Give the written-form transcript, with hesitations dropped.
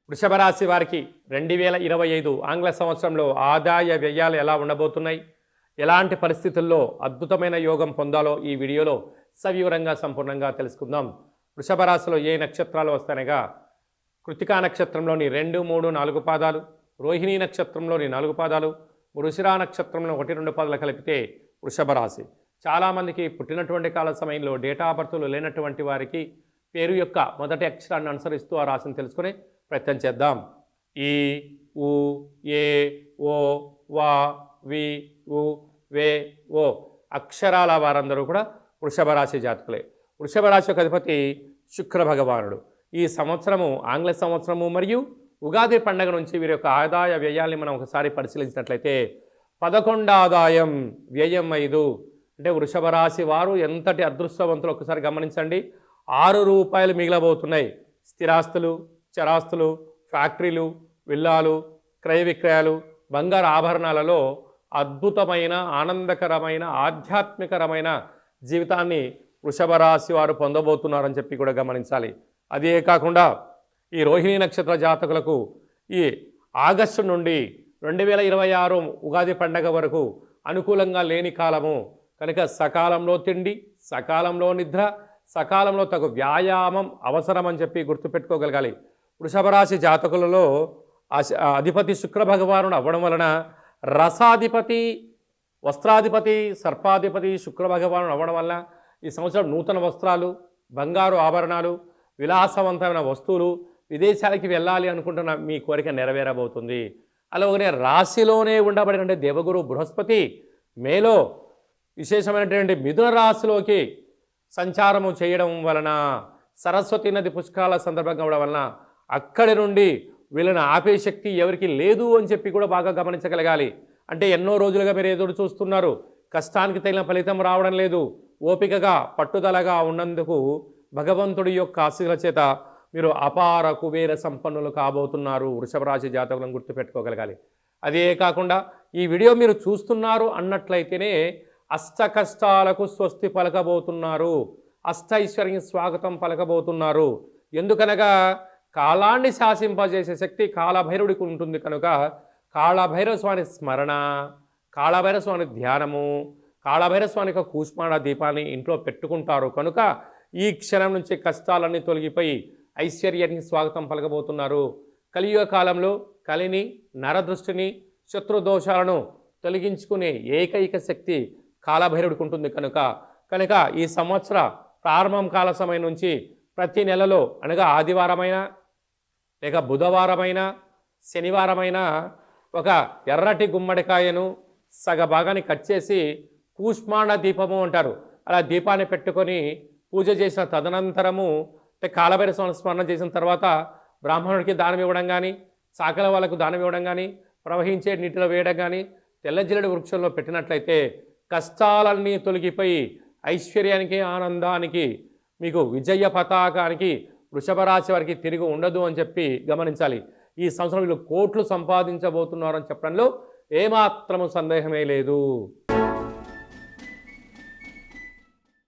వృషభ రాశి వారికి 2025 ఆంగ్ల సంవత్సరంలో ఆదాయ వ్యయాలు ఎలా ఉండబోతున్నాయి, ఎలాంటి పరిస్థితుల్లో అద్భుతమైన యోగం పొందాలో ఈ వీడియోలో సవివరంగా సంపూర్ణంగా తెలుసుకుందాం. వృషభ రాశిలో ఏ నక్షత్రాలు వస్తాయనగా కృతికా నక్షత్రంలోని 2, 3, 4 పాదాలు, రోహిణీ నక్షత్రంలోని 4 పాదాలు, మృగశిర నక్షత్రంలో 1, 2 పాదాలు కలిపితే వృషభ రాశి. చాలామందికి పుట్టినటువంటి కాల సమయంలో డేటా బర్తులు లేనటువంటి వారికి పేరు యొక్క మొదటి అక్షరాన్ని అనుసరిస్తూ ఆ రాశిని తెలుసుకునే ప్రయత్నం చేద్దాం. ఈ, ఉ, ఏ, ఓ, వా, వి, ఉ, వే, ఓ అక్షరాల వారందరూ కూడా వృషభ రాశి జాతకులే. వృషభ రాశి యొక్క అధిపతి శుక్ర భగవానుడు. ఈ సంవత్సరము ఆంగ్ల సంవత్సరము మరియు ఉగాది పండగ నుంచి వీరి యొక్క ఆదాయ వ్యయాల్ని మనం ఒకసారి పరిశీలించినట్లయితే 11 ఆదాయం, వ్యయం 5. అంటే వృషభ రాశి వారు ఎంతటి అదృష్టవంతులు ఒకసారి గమనించండి. 6 రూపాయలు మిగిలబోతున్నాయి. స్థిరాస్తులు, చరాస్తులు, ఫ్యాక్టరీలు, విల్లాలు, క్రయ విక్రయాలు, బంగారు ఆభరణాలలో అద్భుతమైన, ఆనందకరమైన, ఆధ్యాత్మికరమైన జీవితాన్ని వృషభ రాశి వారు పొందబోతున్నారని చెప్పి కూడా గమనించాలి. అదే కాకుండా ఈ రోహిణీ నక్షత్ర జాతకులకు ఈ ఆగస్టు నుండి 2026 ఉగాది పండగ వరకు అనుకూలంగా లేని కాలము కనుక సకాలంలో తిండి, సకాలంలో నిద్ర, సకాలంలో తగు వ్యాయామం అవసరం అని చెప్పి గుర్తుపెట్టుకోగలగాలి. వృషభ రాశి జాతకులలో అధిపతి శుక్ర భగవానుడు అవ్వడం వలన రసాధిపతి, వస్త్రాధిపతి, సర్పాధిపతి శుక్ర భగవానుడు అవ్వడం వల్ల ఈ సంవత్సరం నూతన వస్త్రాలు, బంగారు ఆభరణాలు, విలాసవంతమైన వస్తువులు, విదేశాలకి వెళ్ళాలి అనుకుంటున్న మీ కోరిక నెరవేరబోతుంది. అలాగనే రాశిలోనే ఉండబడిన దేవగురు బృహస్పతి మేలో విశేషమైనటువంటి మిథున రాశిలోకి సంచారము చేయడం వలన, సరస్వతి నది పుష్కరాల సందర్భంగా అవడం వలన అక్కడి నుండి వీళ్ళని ఆపే శక్తి ఎవరికి లేదు అని చెప్పి కూడా బాగా గమనించగలగాలి. అంటే ఎన్నో రోజులుగా మీరు ఎదురు చూస్తున్నారు, కష్టానికి తగిన ఫలితం రావడం లేదు. ఓపికగా పట్టుదలగా ఉన్నందుకు భగవంతుడి యొక్క ఆశీర్వాద చేత మీరు అపార కుబేర సంపన్నులు కాబోతున్నారు. వృషభ రాశి జాతకులను గుర్తుపెట్టుకోగలగాలి. అదే కాకుండా ఈ వీడియో మీరు చూస్తున్నారు అన్నట్లయితేనే అష్ట కష్టాలకు స్వస్తి పలకబోతున్నారు, అష్ట ఐశ్వర్యం స్వాగతం పలకబోతున్నారు. ఎందుకనగా కాలాన్ని శాసింపజేసే శక్తి కాళభైరవుడికి ఉంటుంది కనుక కాళభైరవ స్వామి స్మరణ, కాళభైరవ స్వామి ధ్యానము, కాళభైరవ స్వామి యొక్క కూష్మాండ దీపాన్ని ఇంట్లో పెట్టుకుంటారు కనుక ఈ క్షణం నుంచి కష్టాలన్నీ తొలగిపోయి ఐశ్వర్యానికి స్వాగతం పలకబోతున్నారు. కలియుగ కాలంలో కలిని, నరదృష్టిని, శత్రుదోషాలను తొలగించుకునే ఏకైక శక్తి కాళభైరవుడికి ఉంటుంది కనుక ఈ సంవత్సర ప్రారంభం కాల సమయం నుంచి ప్రతి నెలలో అనగా ఆదివారమైనా లేక బుధవారమైనా శనివారమైనా ఒక ఎర్రటి గుమ్మడికాయను సగ భాగాన్ని కట్ చేసి కూష్మాండ దీపము అంటారు, అలా దీపాన్ని పెట్టుకొని పూజ చేసిన తదనంతరము కాళభైరవ స్వామి స్మరణ చేసిన తర్వాత బ్రాహ్మణుడికి దానం ఇవ్వడం కానీ, సాకల వాళ్ళకు దానం ఇవ్వడం కానీ, ప్రవహించే నీటిలో వేయడం కానీ, తెల్లజిల్లడి వృక్షంలో పెట్టినట్లయితే కష్టాలన్నీ తొలగిపోయి ఐశ్వర్యానికి, ఆనందానికి, మీకు విజయ పతాకానికి వృషభ రాశి వారికి తిరిగి ఉండదు అని చెప్పి గమనించాలి. ఈ సంవత్సరం వీళ్ళు కోట్లు సంపాదించబోతున్నారని చెప్పడంలో ఏమాత్రము సందేహమే లేదు.